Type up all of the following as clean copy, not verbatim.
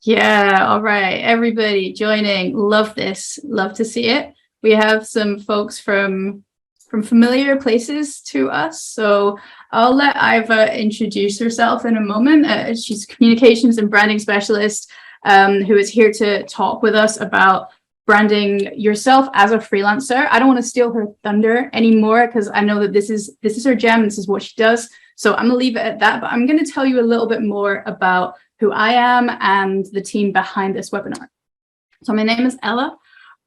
Yeah, all right. Everybody joining. Love this. Love to see it. We have some folks from familiar places to us. So I'll let Aiva introduce herself in a moment. She's a communications and branding specialist who is here to talk with us about branding yourself as a freelancer. I don't want to steal her thunder anymore because I know that this is her jam. This is what she does. So I'm gonna leave it at that. But I'm going to tell you a little bit more about who I am and the team behind this webinar. So my name is Ella.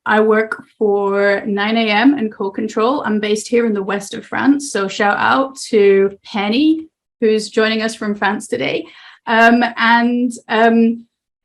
I work for 9am and Co-Control. I'm based here in the west of France. So shout out to Penny, who's joining us from France today.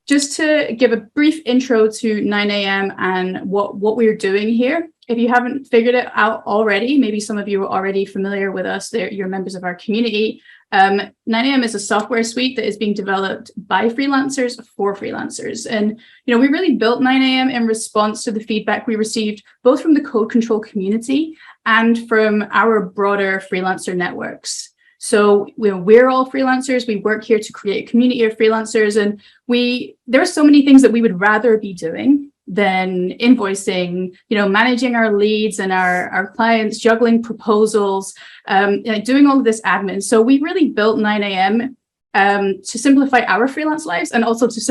Just to give a brief intro to 9am and what we're doing here. If you haven't figured it out already, maybe some of you are already familiar with us, you're members of our community. 9am is a software suite that is being developed by freelancers for freelancers. And, we really built 9am in response to the feedback we received, both from the code control community and from our broader freelancer networks. So we're all freelancers. We work here to create a community of freelancers. And there are so many things that we would rather be doing than invoicing, managing our leads and our clients, juggling proposals, doing all of this admin. So we really built 9am to simplify our freelance lives and also to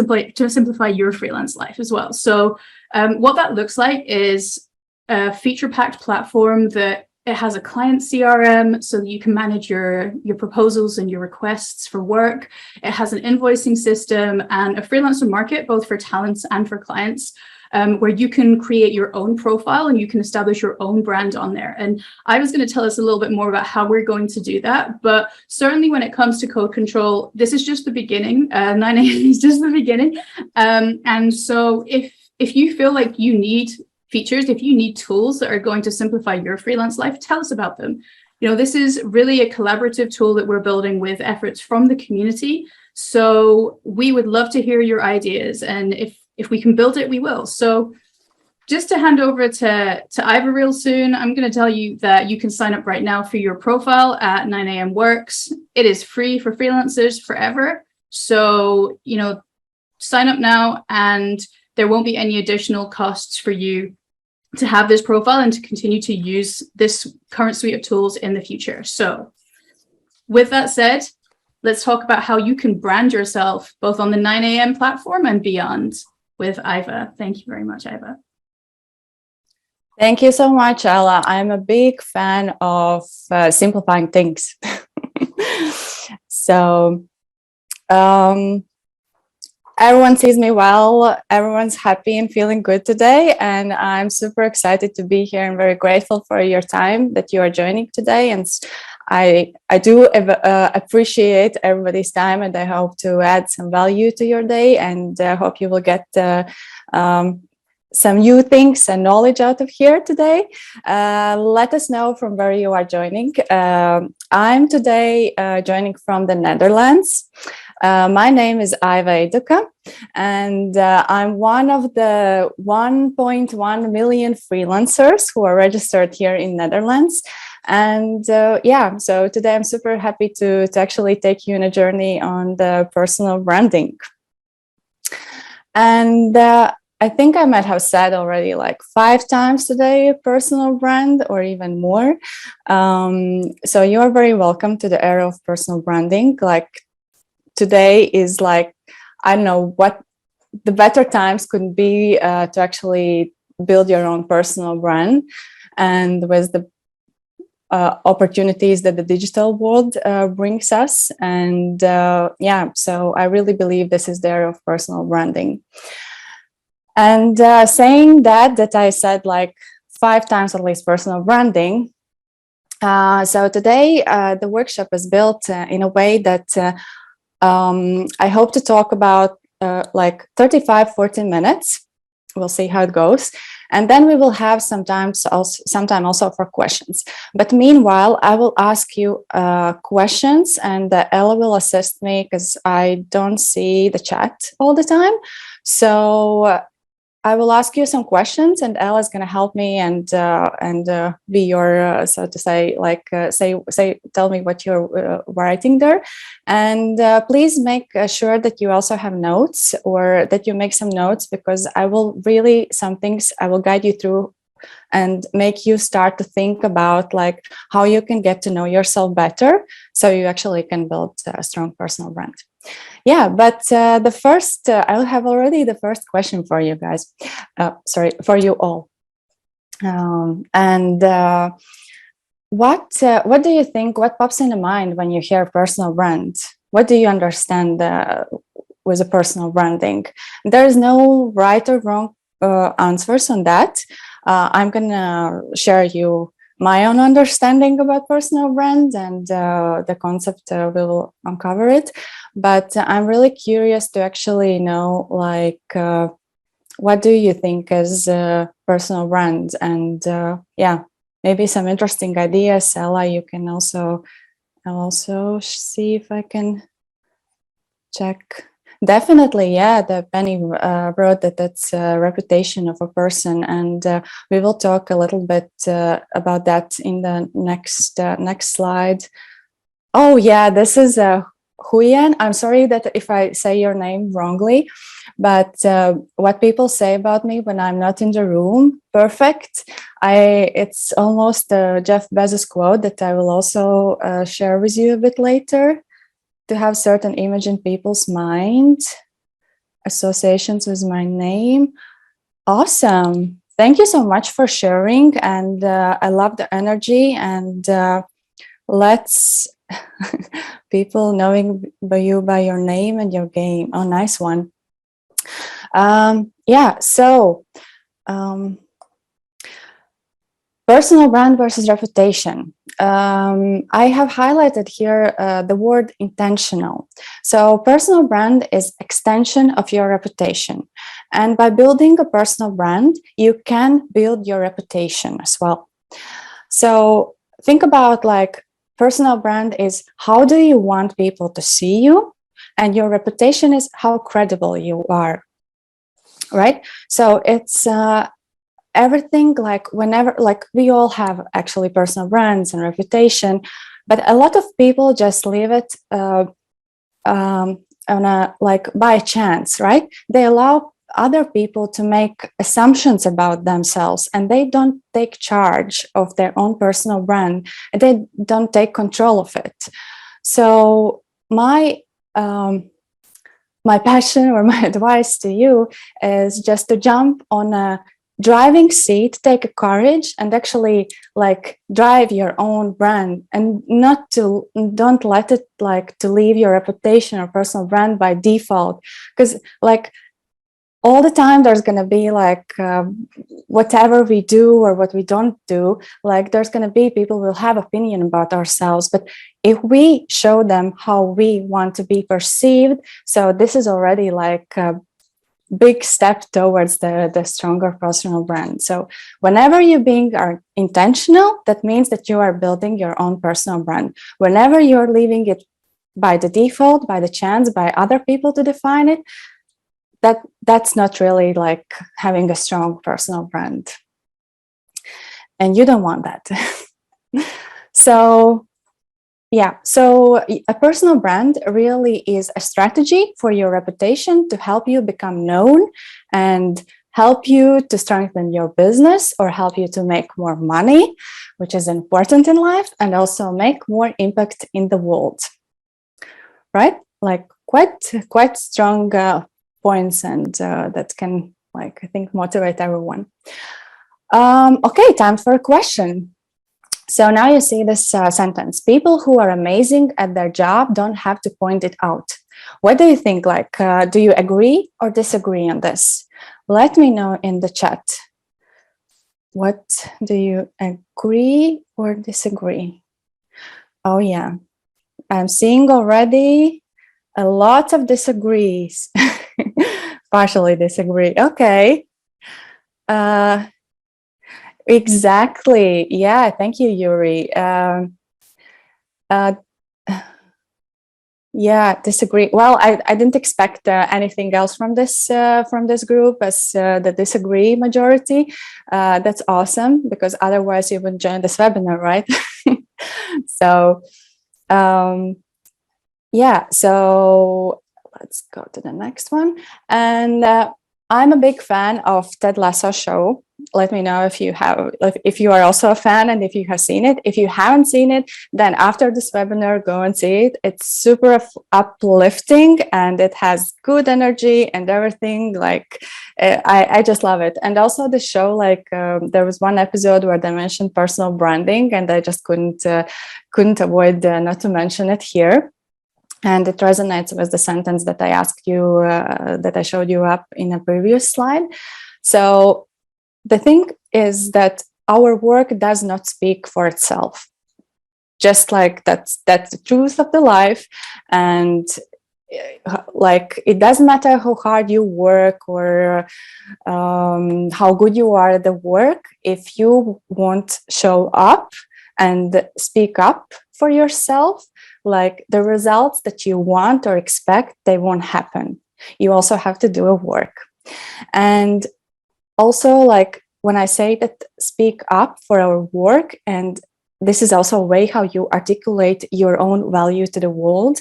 simplify your freelance life as well. So what that looks like is a feature-packed platform that it has a client CRM so that you can manage your proposals and your requests for work. It has an invoicing system and a freelancer market, both for talents and for clients, where you can create your own profile and you can establish your own brand on there. And I was going to tell us a little bit more about how we're going to do that. But certainly when it comes to code control, this is just the beginning. 9am is just the beginning. And so if you feel like you need features, if you need tools that are going to simplify your freelance life, tell us about them. This is really a collaborative tool that we're building with efforts from the community. So we would love to hear your ideas. And if we can build it, we will. So just to hand over to Aiva real soon, I'm going to tell you that you can sign up right now for your profile at 9am Works. It is free for freelancers forever. So, sign up now and there won't be any additional costs for you to have this profile and to continue to use this current suite of tools in the future. So with that said, let's talk about how you can brand yourself both on the 9am platform and beyond with Aiva. Thank you very much, Aiva. Thank you so much, Ella. I'm a big fan of simplifying things. So everyone sees me well, everyone's happy and feeling good today, and I'm super excited to be here and very grateful for your time that you are joining today. And I do appreciate everybody's time, and I hope to add some value to your day, and I hope you will get some new things and knowledge out of here today. Let us know from where you are joining. I'm today joining from the Netherlands. My name is Aiva Eiduka, and I'm one of the 1.1 million freelancers who are registered here in Netherlands. And so today I'm super happy to actually take you on a journey on the personal branding. And I think I might have said already like 5 times today, personal brand or even more. So you are very welcome to the era of personal branding. Like today is like, I don't know what the better times could be to actually build your own personal brand, and with the opportunities that the digital world brings us. And so I really believe this is the era of personal branding. And saying that I said like 5 times at least personal branding. So today the workshop is built in a way that I hope to talk about like 35-40 minutes. We'll see how it goes. And then we will have some time also for questions. But meanwhile, I will ask you questions, and Ella will assist me because I don't see the chat all the time. So I will ask you some questions, and Ella is going to help me and be your so to say, like tell me what you're writing there, and please make sure that you also have notes, or that you make some notes, because I will really, some things I will guide you through and make you start to think about like how you can get to know yourself better, so you actually can build a strong personal brand. Yeah, but the first, I'll have already the first question for you guys. Sorry, for you all. What do you think? What pops in the mind when you hear personal brand? What do you understand with a personal branding? There is no right or wrong answers on that. I'm gonna share you my own understanding about personal brand, and the concept we will uncover it. But I'm really curious to actually know, like, what do you think is personal brand? And yeah, maybe some interesting ideas. Ella, you can also, I'll also see if I can check. Definitely, yeah. The Penny wrote that that's a reputation of a person, and we will talk a little bit about that in the next slide. Oh, yeah, this is Huyen. I'm sorry that if I say your name wrongly, but what people say about me when I'm not in the room, perfect. It's almost a Jeff Bezos quote that I will also share with you a bit later. To have certain image in people's mind, associations with my name. Awesome. Thank you so much for sharing. And I love the energy. And let's people knowing by you by your name and your game. Oh, nice one. Yeah, so personal brand versus reputation. I have highlighted here the word intentional. So personal brand is extension of your reputation. And by building a personal brand, you can build your reputation as well. So think about, like, personal brand is how do you want people to see you? And your reputation is how credible you are, right? So it's everything, like whenever, like we all have actually personal brands and reputation, but a lot of people just leave it on a, like, by chance, right? They allow other people to make assumptions about themselves, and they don't take charge of their own personal brand, and they don't take control of it. So my passion or my advice to you is just to jump on a driving seat, take a courage, and actually, like, drive your own brand, and don't let it, like, to leave your reputation or personal brand by default, because, like, all the time there's going to be, like, whatever we do or what we don't do, like, there's going to be people who will have opinion about ourselves. But if we show them how we want to be perceived, so this is already like a big step towards the stronger personal brand. So whenever you are intentional, that means that you are building your own personal brand. Whenever you're leaving it by the default, by the chance, by other people to define it, that's not really like having a strong personal brand. And you don't want that. So yeah, so a personal brand really is a strategy for your reputation to help you become known and help you to strengthen your business, or help you to make more money, which is important in life, and also make more impact in the world, right? Like, quite strong points, and that can, like, I think, motivate everyone. Okay, time for a question. So now you see this sentence: people who are amazing at their job don't have to point it out. What do you think? Like, do you agree or disagree on this? Let me know in the chat. What do you agree or disagree? Oh yeah, I'm seeing already a lot of disagrees. Partially disagree. Okay. Exactly. Yeah. Thank you, Yuri. Yeah, disagree. Well, I didn't expect anything else from this group as the disagree majority. That's awesome, because otherwise you would join this webinar, right? So yeah, so let's go to the next one. And I'm a big fan of Ted Lasso show. Let me know if you are also a fan and if you have seen it. If you haven't seen it, then after this webinar, go and see it. It's super uplifting and it has good energy and everything. Like I just love it. And also the show, like there was one episode where they mentioned personal branding, and I just couldn't avoid not to mention it here. And it resonates with the sentence that I asked you, that I showed you up in a previous slide. So the thing is that our work does not speak for itself. Just like that's the truth of the life. And like, it doesn't matter how hard you work or how good you are at the work. If you won't show up and speak up for yourself, like the results that you want or expect, they won't happen. You also have to do a work. And also, like when I say that speak up for our work, and this is also a way how you articulate your own value to the world.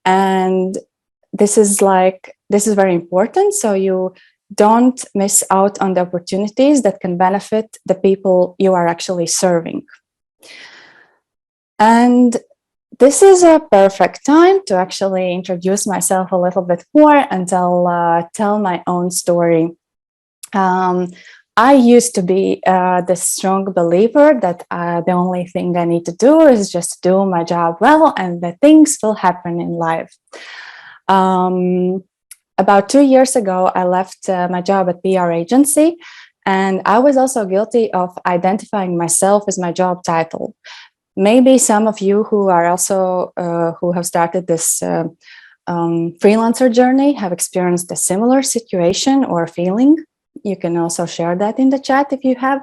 And this is very important. So you don't miss out on the opportunities that can benefit the people you are actually serving. And this is a perfect time to actually introduce myself a little bit more and tell my own story. I used to be the strong believer that the only thing I need to do is just do my job well, and that things will happen in life. About 2 years ago, I left my job at PR agency, and I was also guilty of identifying myself as my job title. Maybe some of you who are also who have started this freelancer journey have experienced a similar situation or feeling. You can also share that in the chat if you have.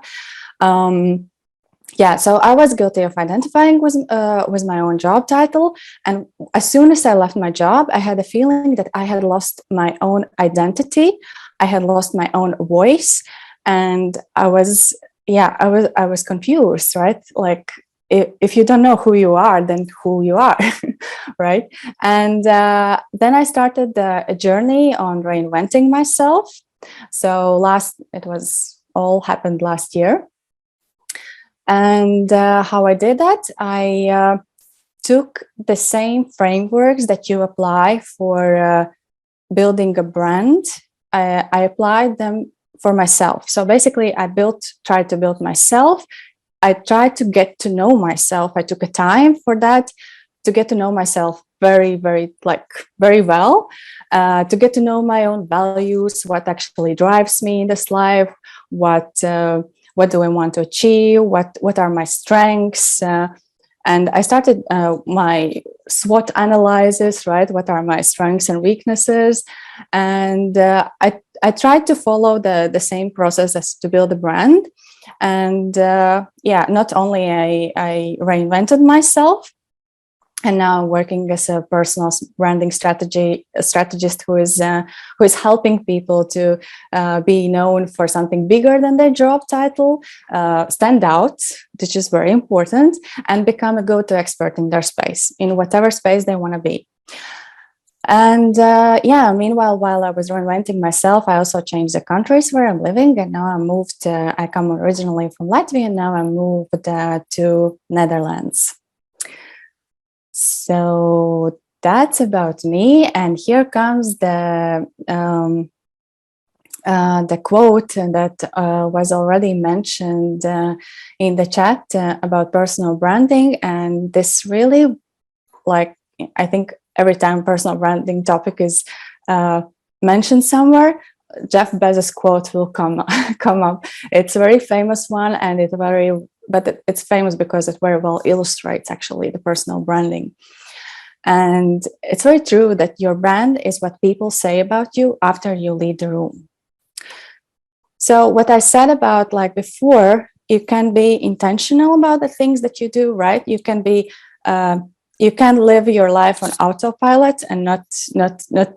Yeah, so I was guilty of identifying with my own job title, and as soon as I left my job, I had a feeling that I had lost my own identity. I had lost my own voice, and I was confused, right? Like, if you don't know who you are, then who you are, right? And then I started a journey on reinventing myself. So it was all happened last year. And how I did that, I took the same frameworks that you apply for building a brand. I applied them for myself. So basically, tried to build myself. I tried to get to know myself. I took a time for that to get to know myself very, very well, to get to know my own values, what actually drives me in this life, what do I want to achieve, what are my strengths, and I started my SWOT analysis, right? What are my strengths and weaknesses? And I tried to follow the same process as to build a brand. And not only I reinvented myself, and now working as a personal branding strategist who is helping people to be known for something bigger than their job title, stand out, which is very important, and become a go-to expert in their space, in whatever space they want to be. And meanwhile, while I was reinventing myself, I also changed the countries where I'm living, and now I come originally from Latvia, and now I moved to Netherlands. So that's about me, and here comes the quote that was already mentioned in the chat about personal branding. And this really, I think every time personal branding topic is mentioned somewhere, Jeff Bezos' quote will come up. It's a very famous one, and it's famous because it very well illustrates actually the personal branding. And it's very true that your brand is what people say about you after you leave the room. So what I said about before, you can be intentional about the things that you do, right? You can be you can live your life on autopilot and not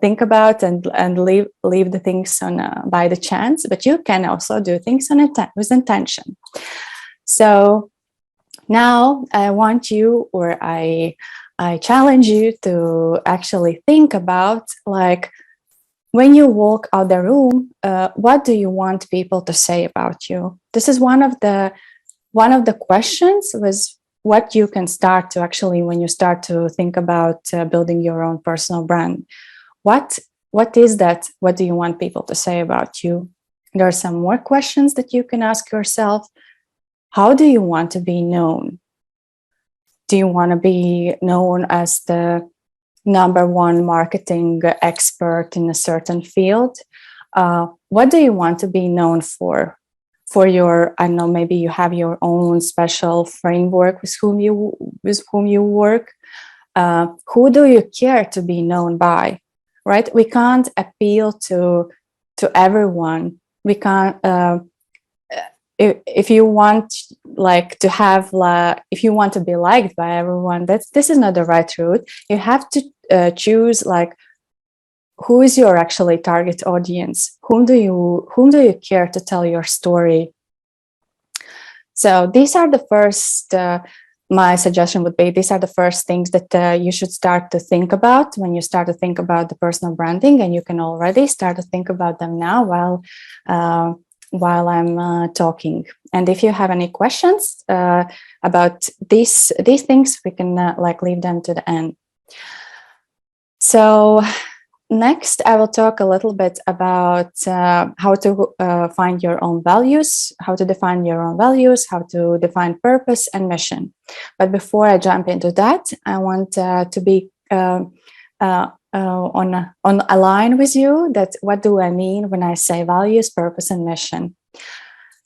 think about and leave the things on by the chance, but you can also do things on with intention. So now I want you, or I challenge you to actually think about, like, when you walk out the room, what do you want people to say about you? This is one of the questions, was what you can start to actually, when you start to think about building your own personal brand. What is that? What do you want people to say about you? There are some more questions that you can ask yourself. How do you want to be known? Do you want to be known as the #1 marketing expert in a certain field? What do you want to be known for? For your, I don't know, maybe you have your own special framework with whom you work. Who do you care to be known by? Right? We can't appeal to everyone. We can't. If you want, like, to have, if you want to be liked by everyone, this is not the right route. You have to choose, like, who is your actually target audience? Whom do you care to tell your story? So these are the first. My suggestion would be, these are the first things that you should start to think about when you start to think about the personal branding, and you can already start to think about them now while I'm talking. And if you have any questions about these things, we can leave them to the end. So next, I will talk a little bit about how to find your own values, how to define your own values, how to define purpose and mission. But before I jump into that, I want to be on a line with you, that what do I mean when I say values, purpose, and mission?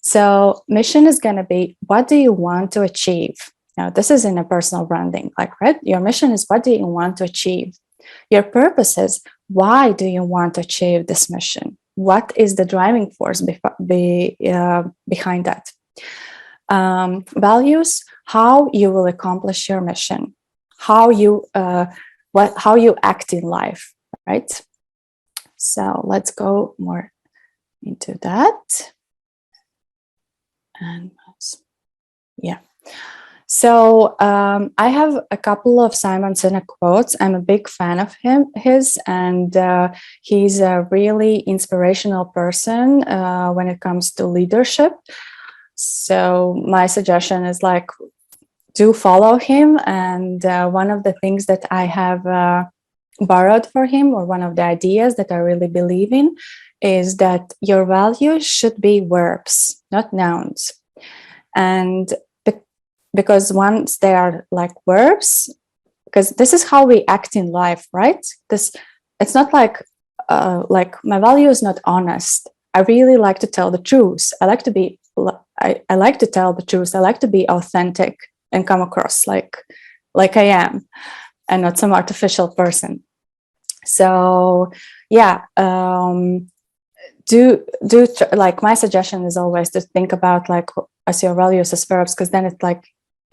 So mission is going to be, what do you want to achieve? Now, this is in a personal branding, right? Your mission is, what do you want to achieve? Your purpose is, why do you want to achieve this mission? What is the driving force behind that? Values, how you will accomplish your mission, how you act in life, right? So let's go more into that. And yeah. So I have a couple of Simon Sinek quotes. I'm a big fan of his, and he's a really inspirational person when it comes to leadership. So my suggestion is, do follow him. And one of the things that I have borrowed for him, or one of the ideas that I really believe in, is that your values should be verbs, not nouns. And because once they are like verbs, because this is how we act in life, right? It's not like my value is not honest. I really like to tell the truth. I like to tell the truth. I like to be authentic and come across like I am, and not some artificial person. So yeah, my suggestion is always to think about as your values as verbs, because then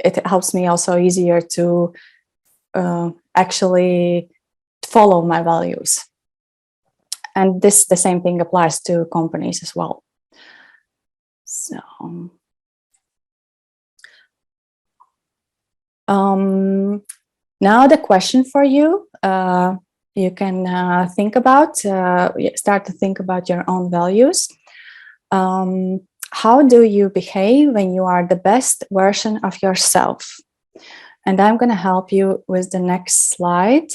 it helps me also easier to actually follow my values. And the same thing applies to companies as well. So now the question for you, you can think about, start to think about your own values. How do you behave when you are the best version of yourself? And I'm going to help you with the next slide.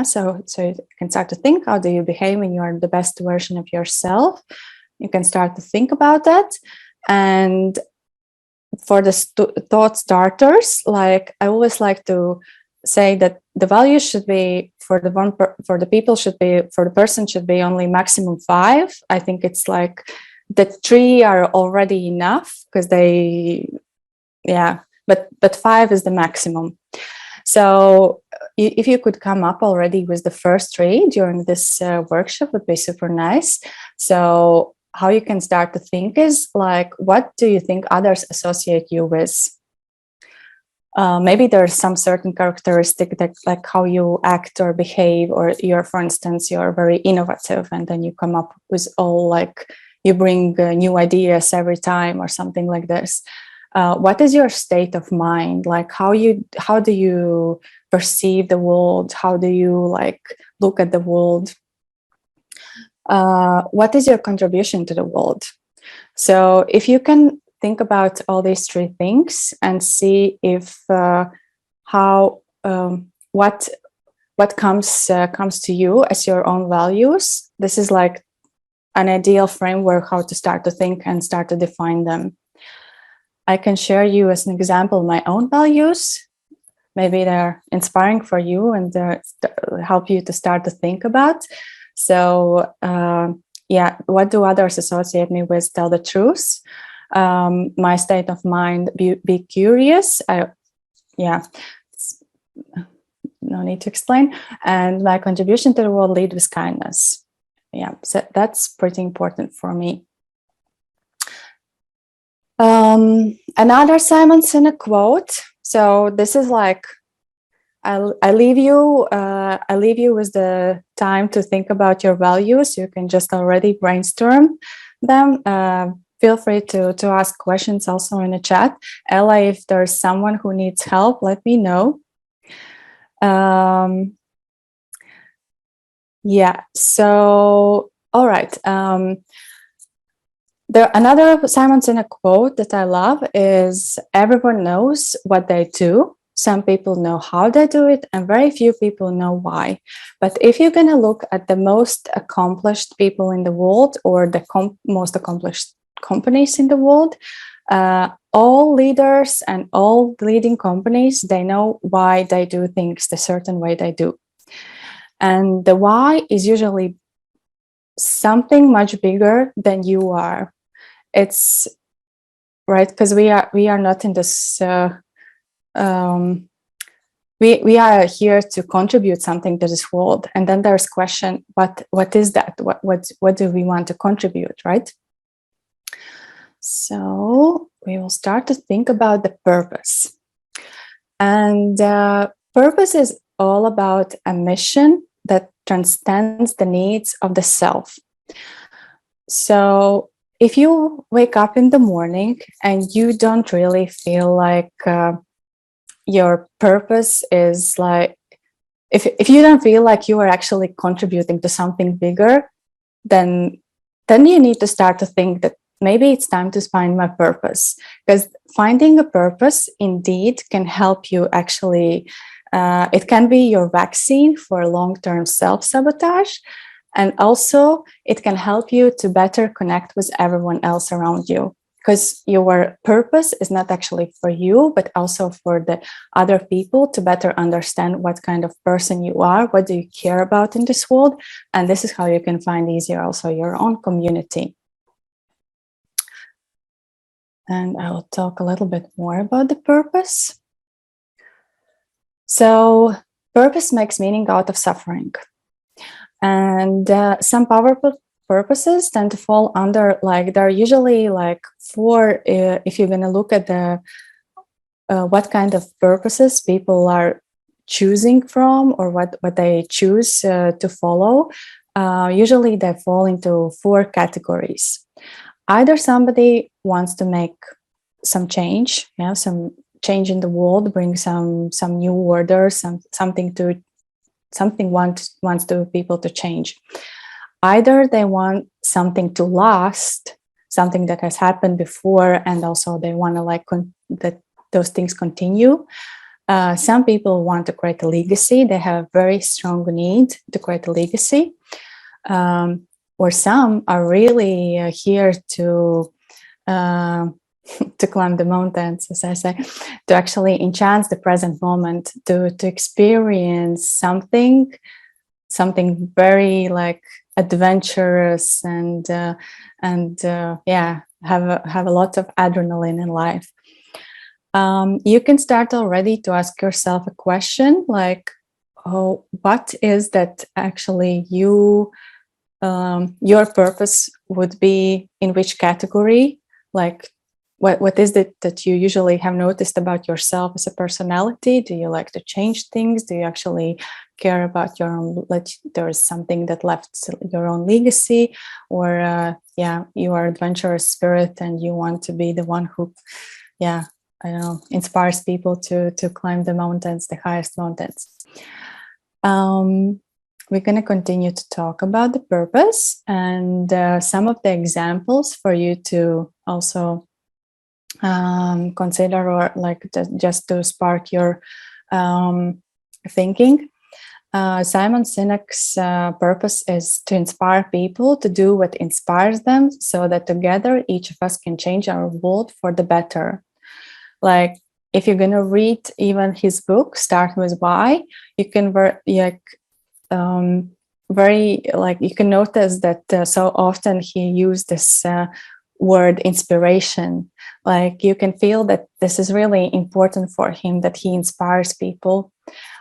So you can start to think, how do you behave when you are the best version of yourself? You can start to think about that. And for the thought starters, I always like to say that the value should be for the person should be only maximum 5. I think it's the 3 are already enough, because but 5 is the maximum. So if you could come up already with the first 3 during this workshop, would be super nice. So how you can start to think is what do you think others associate you with? maybe there's some certain characteristic that like how you act or behave, or you're, for instance, you're very innovative and then you come up with all like you bring new ideas every time or something like this. What is your state of mind? Like how do you perceive the world? How do you like look at the world? What is your contribution to the world? So if you can think about all these three things and see if what comes to you as your own values, this is like an ideal framework how to start to think and start to define them. I can share you as an example my own values. Maybe they're inspiring for you and help you to start to think about. So yeah, what do others associate me with? Tell the truth. My state of mind, be curious. No need to explain. And my contribution to the world, lead with kindness. Yeah, so that's pretty important for me. Another Simon Sinek quote. So this is like, I leave you with the time to think about your values. You can just already brainstorm them. Feel free to ask questions also in the chat. Ella, if there's someone who needs help, let me know. Yeah, so, all right. Another Simon Sinek quote that I love is, everyone knows what they do. Some people know how they do it, and very few people know why. But if you're going to look at the most accomplished people in the world, or the most accomplished companies in the world, all leaders and all leading companies, they know why they do things the certain way they do. And the why is usually something much bigger than you are. It's right, because we are not in this we are here to contribute something to this world, and then there's question, what is that, what do we want to contribute, right? So we will start to think about the purpose. And purpose is all about a mission that transcends the needs of the self. So if you wake up in the morning and you don't really feel like your purpose is like, if you don't feel like you are actually contributing to something bigger, then you need to start to think that maybe it's time to find my purpose. Because finding a purpose indeed can help you actually, it can be your vaccine for long-term self-sabotage. And also it can help you to better connect with everyone else around you. Because your purpose is not actually for you, but also for the other people to better understand what kind of person you are, what do you care about in this world. And this is how you can find easier also your own community. And I will talk a little bit more about the purpose. So purpose makes meaning out of suffering. And some powerful purposes tend to fall under, like, there are usually like four, if you're going to look at the what kind of purposes people are choosing from, or what they choose to follow, usually they fall into four categories. Either somebody wants to make some change, some change in the world, bring some new order, something wants to people to change. Either they want something to last, something that has happened before, and also they want to like that those things continue. Some people want to create a legacy. They have a very strong need to create a legacy. Or some are really here to climb the mountains, as I say, to actually enhance the present moment, to experience something very like adventurous and have a lot of adrenaline in life. You can start already to ask yourself a question like, oh, what is that actually your purpose would be, in which category? Like, what is it that you usually have noticed about yourself as a personality? Do you like to change things? Do you actually care about your own, like there is something that left your own legacy? Or you are adventurous spirit and you want to be the one who, I don't know, inspires people to climb the mountains, the highest mountains. We're going to continue to talk about the purpose and some of the examples for you to also consider, or like just to spark your thinking. Simon Sinek's purpose is to inspire people to do what inspires them, so that together each of us can change our world for the better. Like, if you're gonna read even his book, Start With Why, you can you can notice that so often he used this word inspiration. Like, you can feel that this is really important for him, that he inspires people.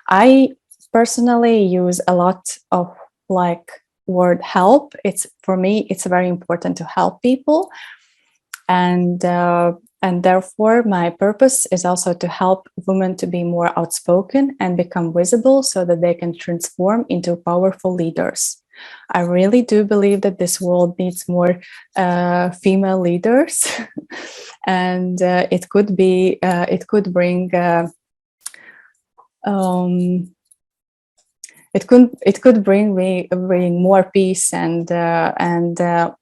I personally use a lot of like word help. For me, it's very important to help people, and therefore my purpose is also to help women to be more outspoken and become visible, so that they can transform into powerful leaders. I really do believe that this world needs more female leaders, and it could bring it could bring more peace and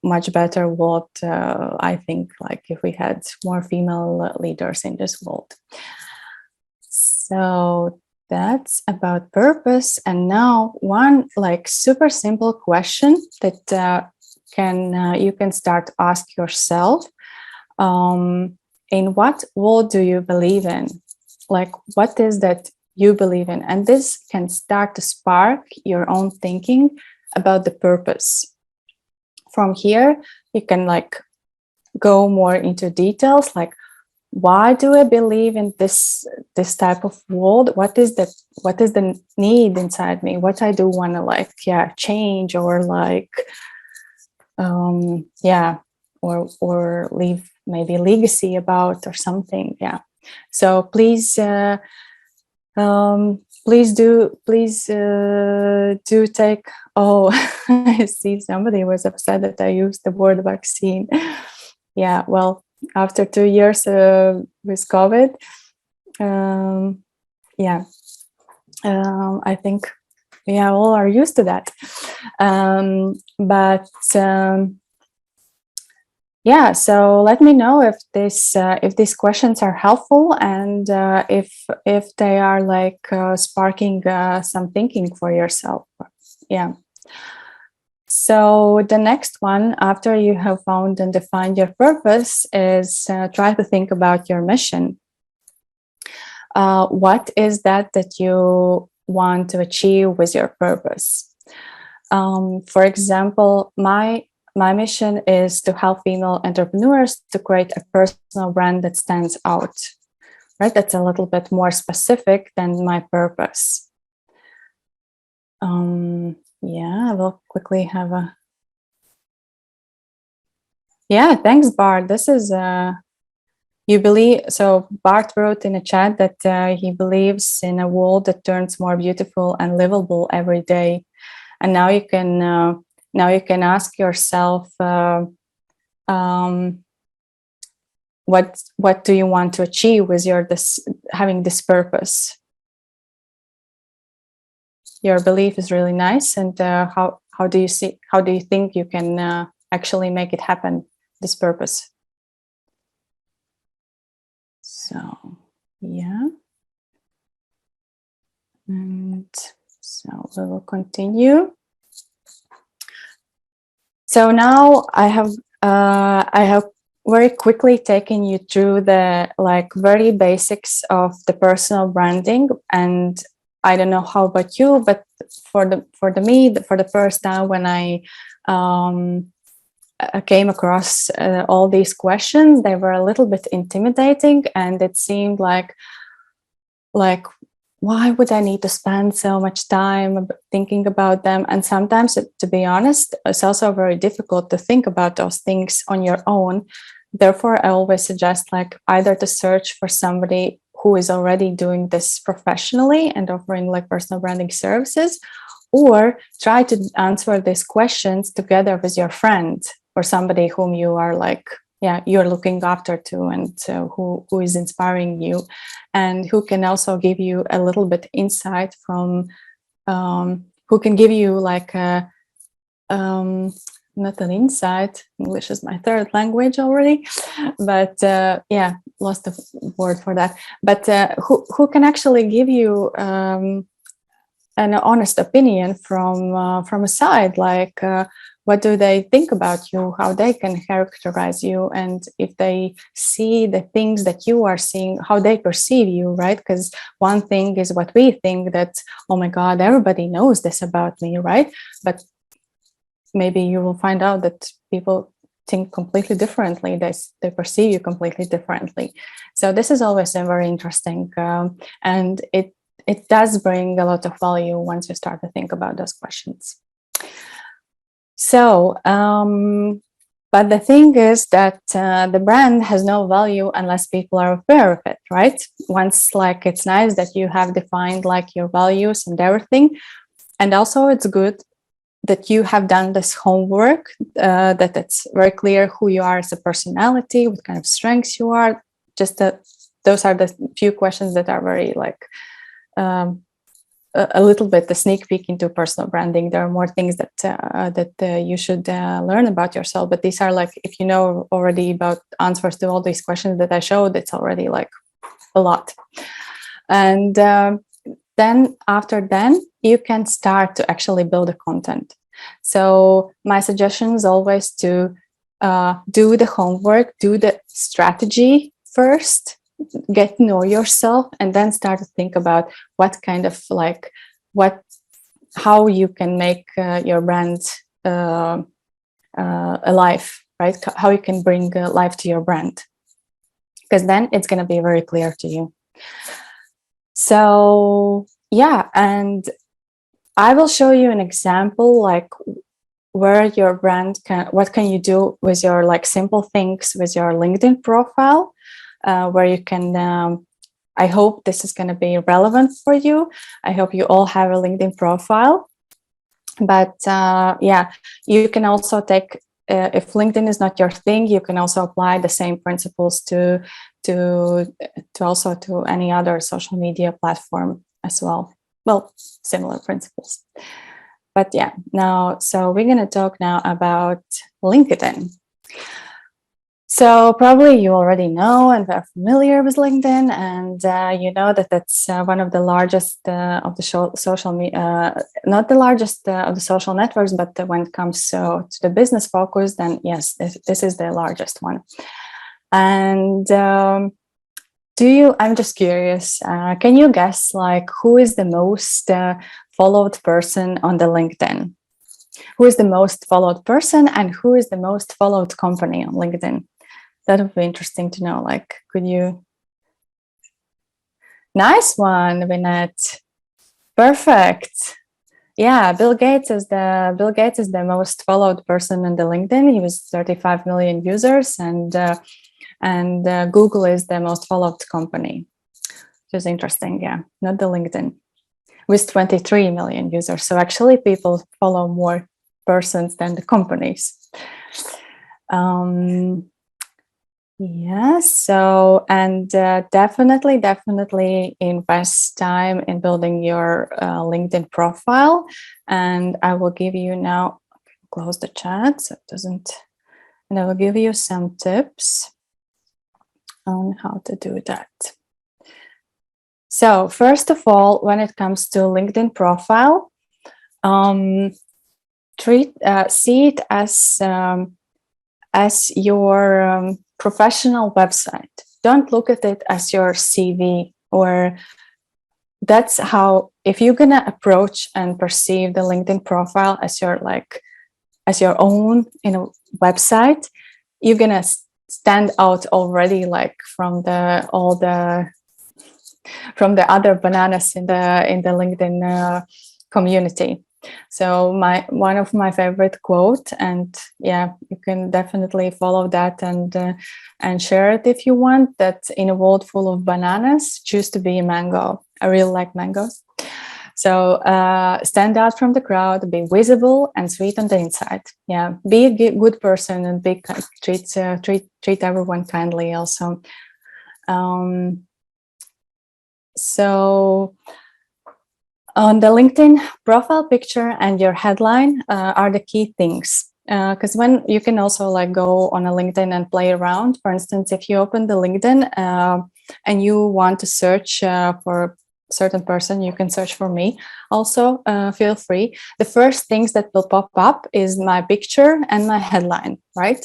much better world. I think, like, if we had more female leaders in this world. So that's about purpose. And now one like super simple question that you can start ask yourself. In what world do you believe in? Like, what is that you believe in? And this can start to spark your own thinking about the purpose. From here, you can like go more into details, like, why do I believe in this type of world? What is the need inside me? What I do want to change, or or leave maybe legacy about, or something. Yeah. So please do take. Oh, I see somebody was upset that I used the word vaccine. Yeah, well, after 2 years with COVID, I think we all are used to that. So let me know if these questions are helpful, and if they are like sparking some thinking for yourself. Yeah. So the next one, after you have found and defined your purpose, is try to think about your mission. What is that you want to achieve with your purpose? For example, my mission is to help female entrepreneurs to create a personal brand that stands out. Right? That's a little bit more specific than my purpose. I will quickly have a... Yeah, thanks, Bart. This is... You believe... So Bart wrote in a chat that he believes in a world that turns more beautiful and livable every day. And now you can ask yourself, what do you want to achieve with having this purpose? Your belief is really nice, and how do you think you can actually make it happen, this purpose? So yeah, and so we will continue. So now I have very quickly taken you through the very basics of the personal branding. And I don't know how about you, but for the first time when I came across all these questions, they were a little bit intimidating, and it seemed like why would I need to spend so much time thinking about them? And sometimes, to be honest, it's also very difficult to think about those things on your own, therefore, I always suggest like either to search for somebody who is already doing this professionally and offering like personal branding services, or try to answer these questions together with your friend or somebody whom you are like, you're looking after to, and who is inspiring you, and who can also give you a little bit insight from, who can give you like a, not an insight. English is my third language already, but lost the word for that. But who can actually give you an honest opinion from a side, like what do they think about you, how they can characterize you, and if they see the things that you are seeing, how they perceive you, right? Because one thing is what we think, that, oh my God, everybody knows this about me, right? But maybe you will find out that people think completely differently. They perceive you completely differently. So this is always very interesting, and it does bring a lot of value once you start to think about those questions. So, but the thing is that the brand has no value unless people are aware of it, right? Once, like, it's nice that you have defined like your values and everything, and also it's good that you have done this homework, that it's very clear who you are as a personality, what kind of strengths you are. Just those are the few questions that are very like a little bit the sneak peek into personal branding. There are more things that you should learn about yourself, but these are like, if you know already about answers to all these questions that I showed, it's already like a lot. And then you can start to actually build the content. So my suggestion is always to do the homework, do the strategy first, get to know yourself, and then start to think about what kind of like how you can make your brand alive, right? How you can bring life to your brand, because then it's going to be very clear to you. So yeah, and I will show you an example, like where your brand what can you do with your like simple things with your LinkedIn profile, where you can, I hope this is going to be relevant for you. I hope you all have a LinkedIn profile, but you can also take, if LinkedIn is not your thing, you can also apply the same principles to also to any other social media platform as well. Well, similar principles. But yeah, so we're going to talk now about LinkedIn. So probably you already know and are familiar with LinkedIn, and you know that that's one of the largest of the social media, not the largest of the social networks, but when it comes to the business focus, then yes, this is the largest one. And I'm just curious, can you guess like who is the most followed person on the LinkedIn? Who is the most followed person, and who is the most followed company on LinkedIn? That would be interesting to know. Like, could you? Nice one, Vinette. Perfect. Yeah, Bill Gates is the most followed person on the LinkedIn. He was 35 million users, and Google is the most followed company. Which is interesting. Yeah, not the LinkedIn, with 23 million users. So actually, people follow more persons than the companies. Yes, so, and definitely invest time in building your LinkedIn profile. And I will give you now, close the chat so it doesn't, and I will give you some tips on how to do that. So first of all, when it comes to LinkedIn profile, see it as your professional website. Don't look at it as your CV, or that's how, if you're gonna approach and perceive the LinkedIn profile as your own, website, you're gonna stand out already, like from the other bananas in the LinkedIn community. So one of my favorite quote, and yeah, you can definitely follow that and share it if you want. That in a world full of bananas, choose to be a mango. I really like mangoes. So stand out from the crowd, be visible and sweet on the inside. Yeah, be a good person and treat everyone kindly. Also, so on the LinkedIn profile picture and your headline are the key things. Because when you can also like go on a LinkedIn and play around. For instance, if you open the LinkedIn and you want to search for a certain person, you can search for me. Also, feel free. The first things that will pop up is my picture and my headline, right?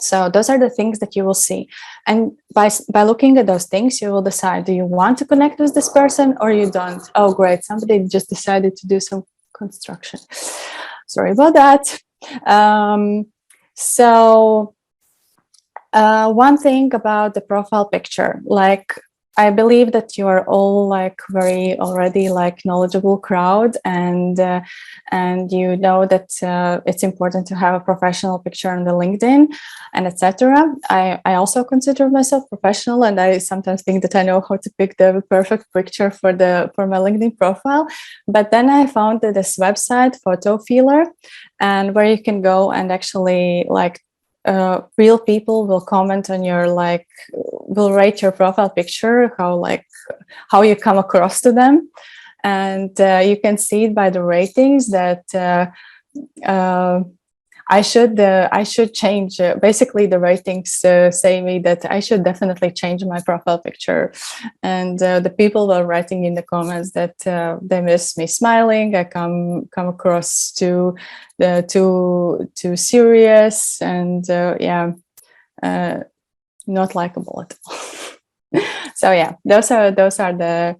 So those are the things that you will see. And by looking at those things, you will decide, do you want to connect with this person or you don't? Oh, great. Somebody just decided to do some construction. Sorry about that. One thing about the profile picture, like I believe that you are all like very already like knowledgeable crowd, and you know that it's important to have a professional picture on the LinkedIn and etc. I also consider myself professional, and I sometimes think that I know how to pick the perfect picture for my LinkedIn profile. But then I found this website, Photo Feeler, and where you can go and actually like real people will comment on your will rate your profile picture, how you come across to them, and you can see it by the ratings that I should change. Basically, the ratings say me that I should definitely change my profile picture, and the people were writing in the comments that they miss me smiling. I come across too serious, and not likable at all. So yeah, those are the.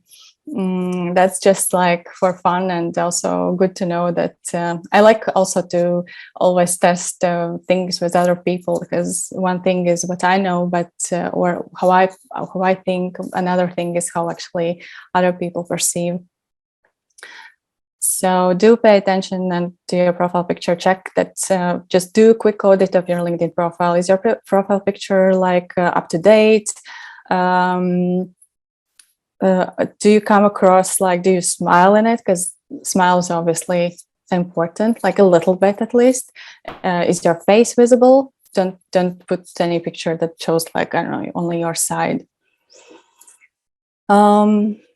That's just like for fun, and also good to know that I like also to always test things with other people, because one thing is what I know, but or how I think. Another thing is how actually other people perceive. So do pay attention and to your profile picture. Check that. Just do a quick audit of your LinkedIn profile. Is your profile picture like up to date? Do you come across do you smile in it? Because smile is obviously important, like a little bit at least. Is your face visible? Don't put any picture that shows I don't know, only your side.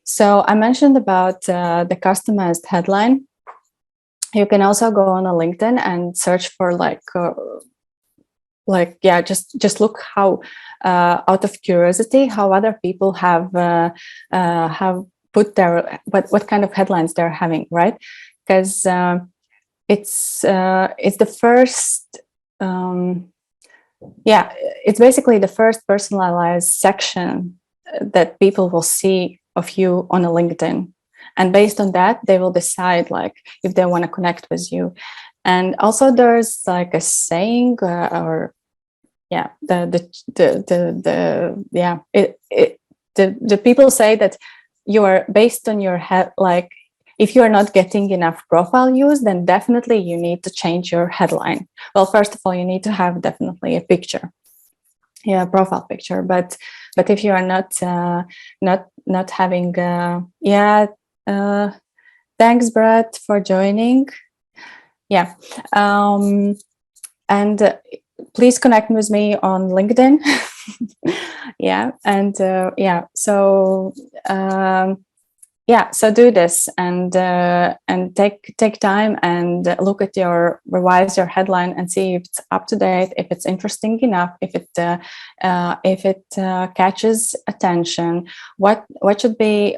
So I mentioned about the customized headline. You can also go on a LinkedIn and search for just look how out of curiosity how other people have put their what kind of headlines they're having, right? Because it's the first it's basically the first personalized section that people will see of you on a LinkedIn, and based on that they will decide if they want to connect with you. And also there's a saying the people say that you are based on your head, if you are not getting enough profile use, then definitely you need to change your headline. Well, first of all, you need to have definitely a picture, profile picture. But if you are not having thanks, Brett, for joining. And please connect with me on LinkedIn. So do this and take time and revise your headline and see if it's up to date, if it's interesting enough, if it catches attention. What should be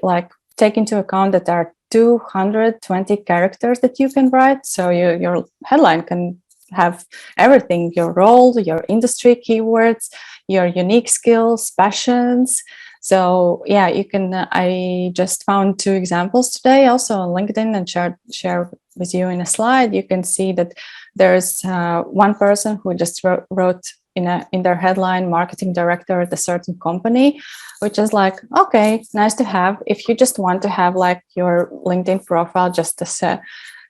take into account that there are 220 characters that you can write, so your headline can have everything: your role, your industry keywords, your unique skills, passions. So you can I just found 2 examples today also on LinkedIn and share with you in a slide. You can see that there's one person who just wrote in their headline, marketing director at a certain company, which is okay, nice to have if you just want to have your LinkedIn profile just as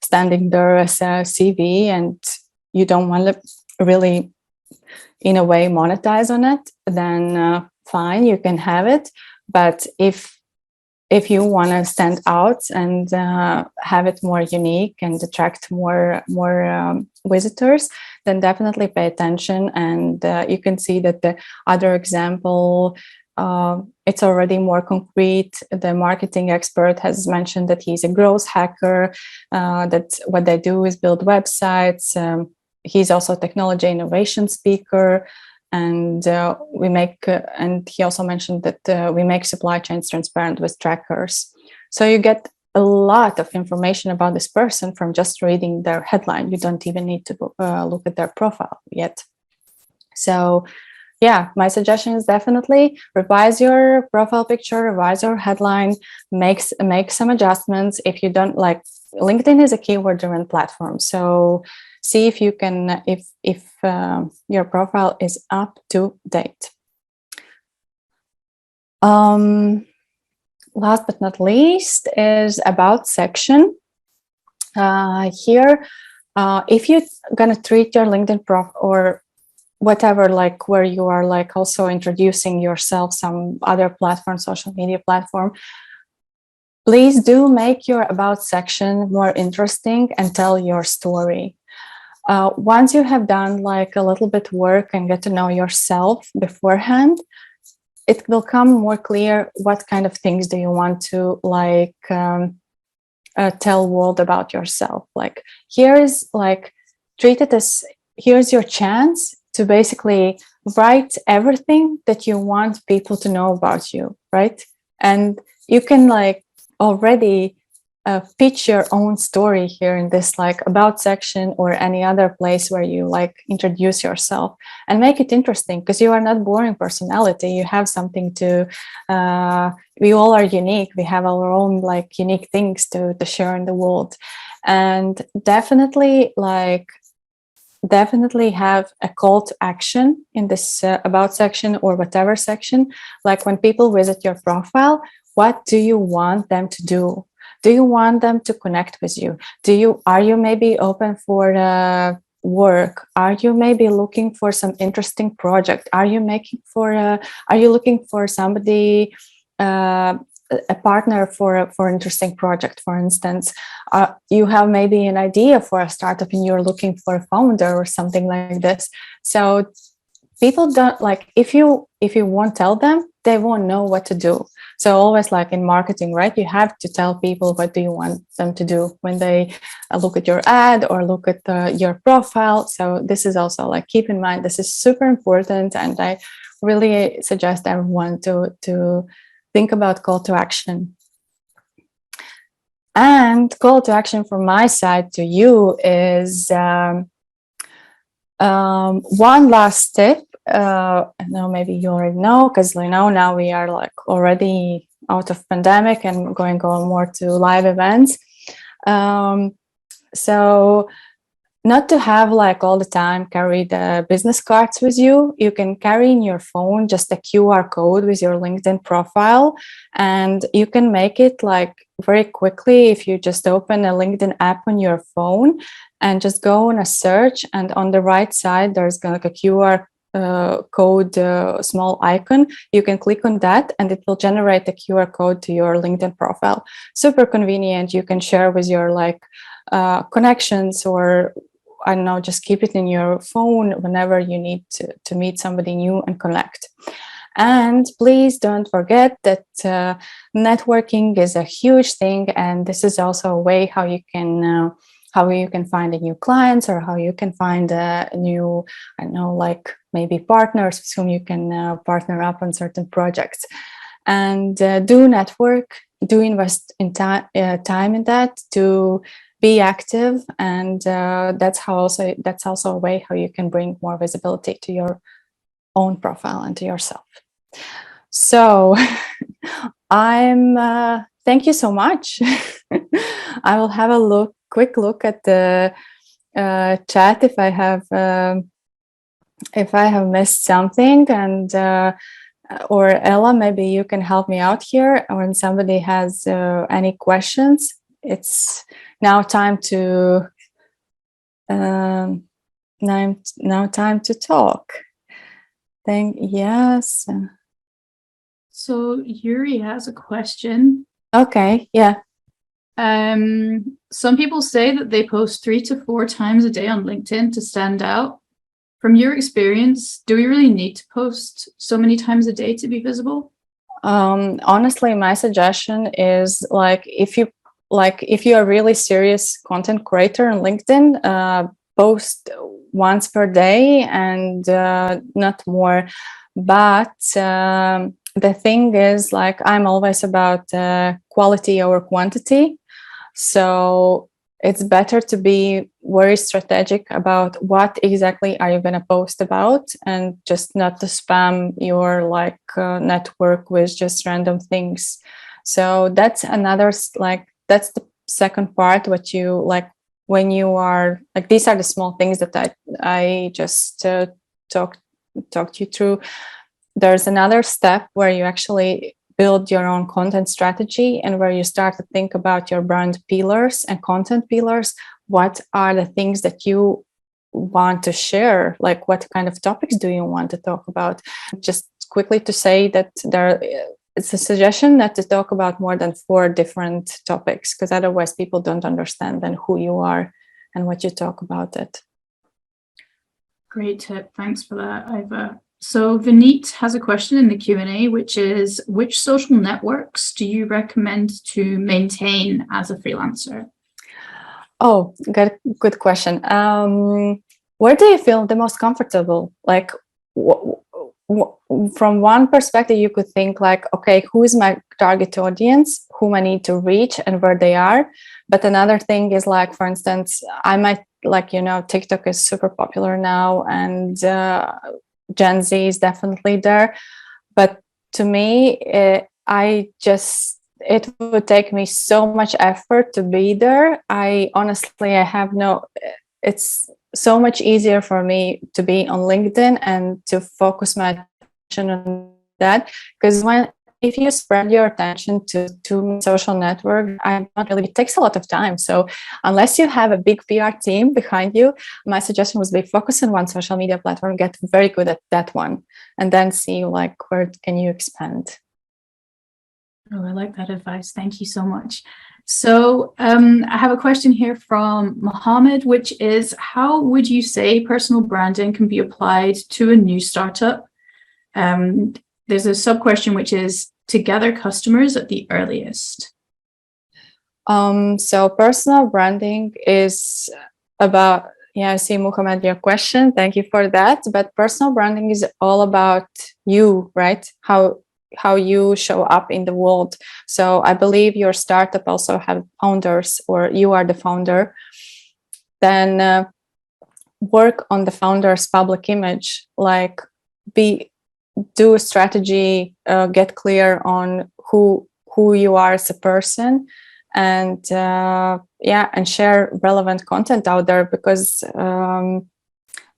standing there as a CV and you don't want to really, in a way, monetize on it, then fine, you can have it. But if you want to stand out and have it more unique and attract more visitors, then definitely pay attention. And you can see that the other example, it's already more concrete. The marketing expert has mentioned that he's a growth hacker, that what they do is build websites. He's also a technology innovation speaker. And and he also mentioned that we make supply chains transparent with trackers. So you get a lot of information about this person from just reading their headline. You don't even need to look at their profile yet. So yeah, my suggestion is definitely revise your profile picture, revise your headline, make some adjustments. If you don't like, LinkedIn is a keyword-driven platform, so see if you can, if your profile is up to date. Last but not least is about section. Here, if you're gonna treat your LinkedIn profile or whatever, like where you are like also introducing yourself, some other platform, social media platform, please do make your about section more interesting and tell your story. Once you have done like a little bit work and get to know yourself beforehand, it will come more clear what kind of things do you want to like tell world about yourself. Like here is like, treat it as, here's your chance to basically write everything that you want people to know about you, right? And you can like already pitch your own story here in this like about section or any other place where you like introduce yourself, and make it interesting, because you are not boring personality. You have something to, we all are unique. We have our own like unique things to share in the world. And definitely have a call to action in this about section or whatever section. Like when people visit your profile, what do you want them to do? Do you want them to connect with you? Are you maybe open for work? Are you maybe looking for some interesting project? Are you looking for somebody, a partner for interesting project, for instance? You have maybe an idea for a startup and you're looking for a founder or something like this. So people don't like, if you won't tell them, they won't know what to do. So always like in marketing, right? You have to tell people what do you want them to do when they look at your ad or look at your profile. So this is also like, keep in mind, this is super important. And I really suggest everyone to think about call to action. And call to action from my side to you is one last tip. I know maybe you already know, because now we are like already out of pandemic and going on more to live events. So not to have like all the time carry the business cards with you. You can carry in your phone just a QR code with your LinkedIn profile, and you can make it like very quickly if you just open a LinkedIn app on your phone and just go on a search, and on the right side there's like a QR code small icon. You can click on that and it will generate a QR code to your LinkedIn profile. Super convenient. You can share with your like connections, or I don't know, just keep it in your phone whenever you need to meet somebody new and connect. And please don't forget that networking is a huge thing, and this is also a way how you can find a new clients, or how you can find a new, I don't know, like maybe partners with whom you can partner up on certain projects. And do network, do invest in time in that, to be active, and that's also a way how you can bring more visibility to your own profile and to yourself. So thank you so much. I will have a quick look at the chat if I have missed something, and or Ella, maybe you can help me out here when somebody has any questions. it's now time to now time to talk. Yes. So Yuri has a question. Okay. Yeah. Some people say that they post 3 to 4 times a day on LinkedIn to stand out. From your experience, do we really need to post so many times a day to be visible? Honestly, my suggestion is if you are really serious content creator on LinkedIn, post once per day and not more. But the thing is, I'm always about quality over quantity. So it's better to be very strategic about what exactly are you going to post about, and just not to spam your network with just random things. So that's another, that's the second part, what you when you are these are the small things that I just talked you through. There's another step where you actually build your own content strategy, and where you start to think about your brand pillars and content pillars. What are the things that you want to share? What kind of topics do you want to talk about? Just quickly to say that it's a suggestion not to talk about more than 4 different topics, because otherwise people don't understand then who you are and what you talk about it. Great tip. Thanks for that, Aiva. So Vineet has a question in the Q&A, which is, which social networks do you recommend to maintain as a freelancer? Oh, good question. Where do you feel the most comfortable? From one perspective, you could think okay, who is my target audience, whom I need to reach and where they are. But another thing is for instance, I might TikTok is super popular now, and Gen Z is definitely there. But to me, it would take me so much effort to be there. It's so much easier for me to be on LinkedIn and to focus my attention on that, because if you spread your attention to social network, it takes a lot of time. So unless you have a big PR team behind you, my suggestion would be focus on one social media platform, get very good at that one, and then see where can you expand. Oh, I like that advice. Thank you so much. So I have a question here from Mohammed, which is, how would you say personal branding can be applied to a new startup? There's a sub question, which is to gather customers at the earliest. So personal branding is about, I see, Muhammad, your question. Thank you for that. But personal branding is all about you, right? How you show up in the world. So I believe your startup also have founders, or you are the founder. Then work on the founder's public image, do a strategy, get clear on who you are as a person, and and share relevant content out there, because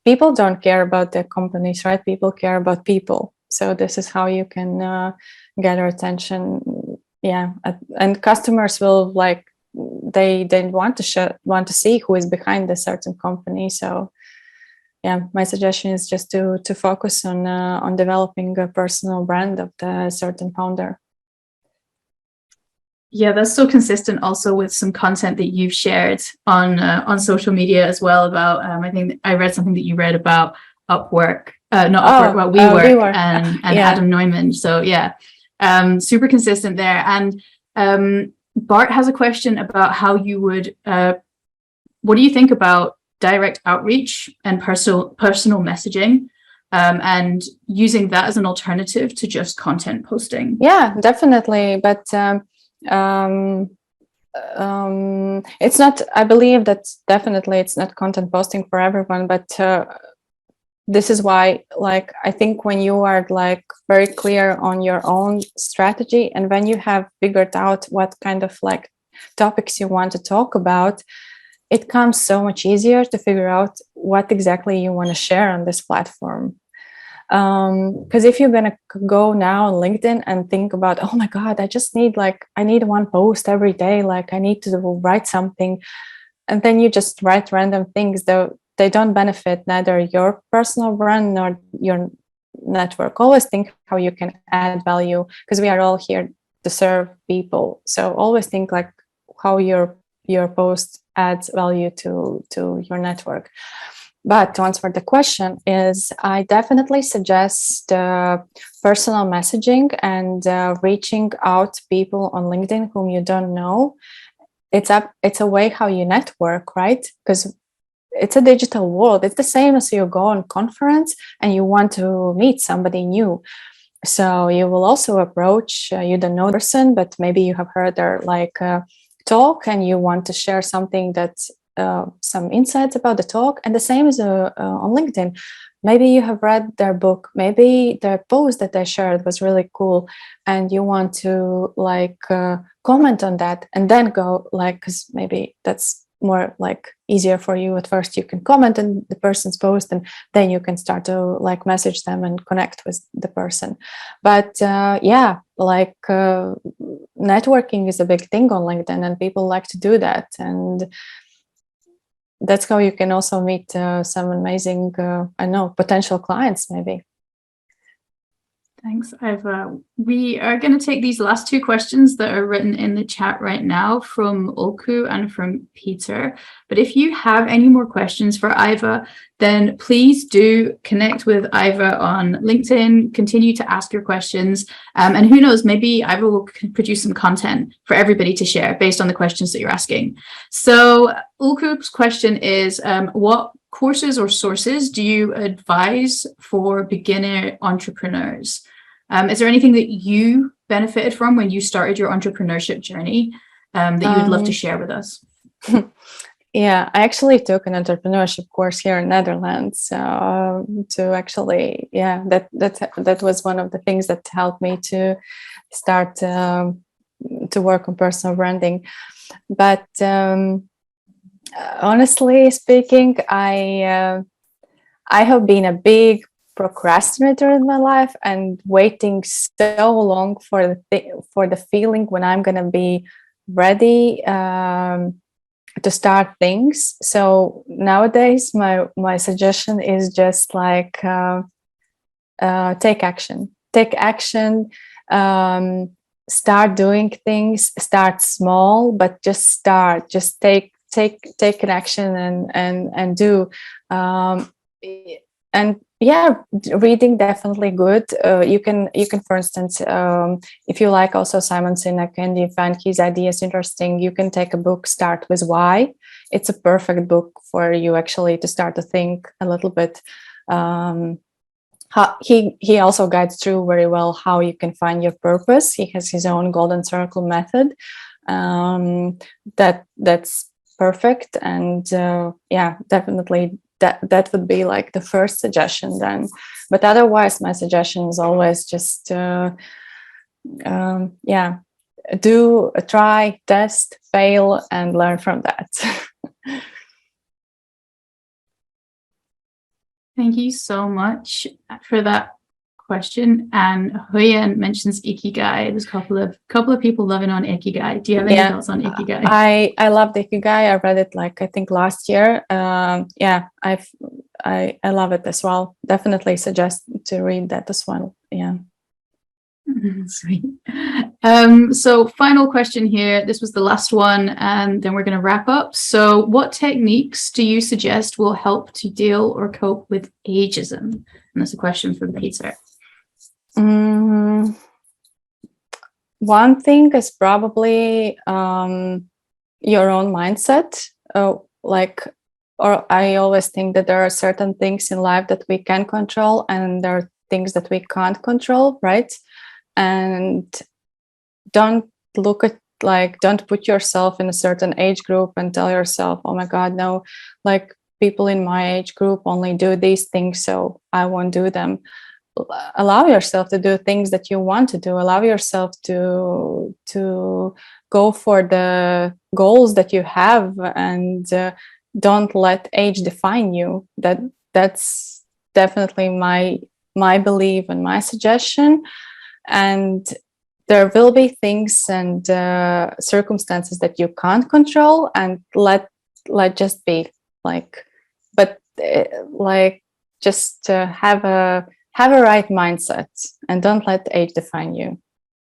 people don't care about their companies, right? People care about people. So this is how you can gather attention. And customers will they want to see who is behind a certain company. So my suggestion is just to focus on developing a personal brand of the certain founder. Yeah, that's so consistent also with some content that you've shared on social media as well about, I think I read something that you read about Upwork, not Upwork, but WeWork and Adam Neumann. So super consistent there. And Bart has a question about how you would, what do you think about direct outreach and personal messaging, and using that as an alternative to just content posting? Yeah, definitely. But it's not, I believe that definitely it's not content posting for everyone, but this is why, I think when you are very clear on your own strategy, and when you have figured out what kind of topics you want to talk about, it comes so much easier to figure out what exactly you want to share on this platform. Because if you're gonna go now on LinkedIn and think about, oh my God, I need one post every day, like I need to write something, and then you just write random things, though they don't benefit neither your personal brand nor your network. Always think how you can add value, because we are all here to serve people. So always think like how your post adds value to your network. But to answer the question is, I definitely suggest personal messaging and reaching out to people on LinkedIn whom you don't know. It's a way how you network, right? Because it's a digital world. It's the same as you go on conference and you want to meet somebody new. So you will also approach, you don't know the person, but maybe you have heard their talk and you want to share something that's some insights about the talk. And the same is on LinkedIn. Maybe you have read their book, maybe the post that they shared was really cool and you want to comment on that and then go because maybe that's more easier for you. At first you can comment on the person's post and then you can start to message them and connect with the person. But networking is a big thing on LinkedIn and people like to do that, and that's how you can also meet some amazing potential clients maybe. Thanks, Aiva. We are going to take these last two questions that are written in the chat right now from Olku and from Peter. But if you have any more questions for Aiva, then please do connect with Aiva on LinkedIn, continue to ask your questions. And who knows, maybe Aiva will produce some content for everybody to share based on the questions that you're asking. So Olku's question is, what courses or sources do you advise for beginner entrepreneurs? Is there anything that you benefited from when you started your entrepreneurship journey that you would love to share with us? Yeah, I actually took an entrepreneurship course here in Netherlands to actually, that was one of the things that helped me to start to work on personal branding. But honestly speaking, I have been a big procrastinator in my life and waiting so long for the feeling when I'm gonna be ready to start things. So nowadays, my suggestion is just take action. Take action. Start doing things. Start small, but just start. Just take an action and do. And yeah, reading definitely good. You can for instance, if you like also Simon Sinek and you find his ideas interesting, you can take a book, Start with Why. It's a perfect book for you actually to start to think a little bit. He also guides through very well how you can find your purpose. He has his own golden circle method. That's perfect, and definitely that would be the first suggestion then. But otherwise, my suggestion is always just do, try, test, fail, and learn from that. Thank you so much for that question. And Huyen mentions Ikigai. There's a couple of people loving on Ikigai. Do you have any thoughts on Ikigai? I love the Ikigai. I read it I think last year. I love it as well. Definitely suggest to read that as well. Yeah. Sweet. So final question here. This was the last one, and then we're going to wrap up. So what techniques do you suggest will help to deal or cope with ageism? And that's a question from Peter. One thing is probably your own mindset. Or I always think that there are certain things in life that we can control and there are things that we can't control, right? And don't put yourself in a certain age group and tell yourself, oh my God, no, people in my age group only do these things, so I won't do them. Allow yourself to do things that you want to do. Allow yourself to go for the goals that you have, and don't let age define you. That's definitely my my belief and my suggestion. And there will be things and circumstances that you can't control, and let just be like, but like just have a right mindset and don't let age define you.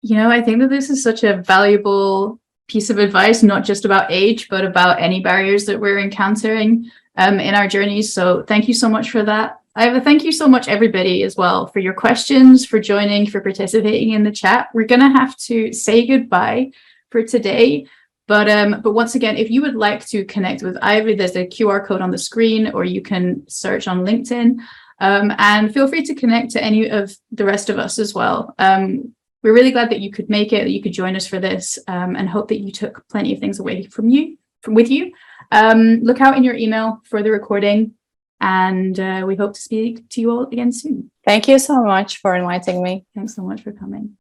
You know, I think that this is such a valuable piece of advice, not just about age, but about any barriers that we're encountering in our journeys. So thank you so much for that. Aiva, thank you so much, everybody, as well, for your questions, for joining, for participating in the chat. We're going to have to say goodbye for today. But once again, if you would like to connect with Aiva, there's a QR code on the screen, or you can search on LinkedIn. And feel free to connect to any of the rest of us as well. We're really glad that you could make it, that you could join us for this, and hope that you took plenty of things away with you. Look out in your email for the recording, and we hope to speak to you all again soon. Thank you so much for inviting me. Thanks so much for coming.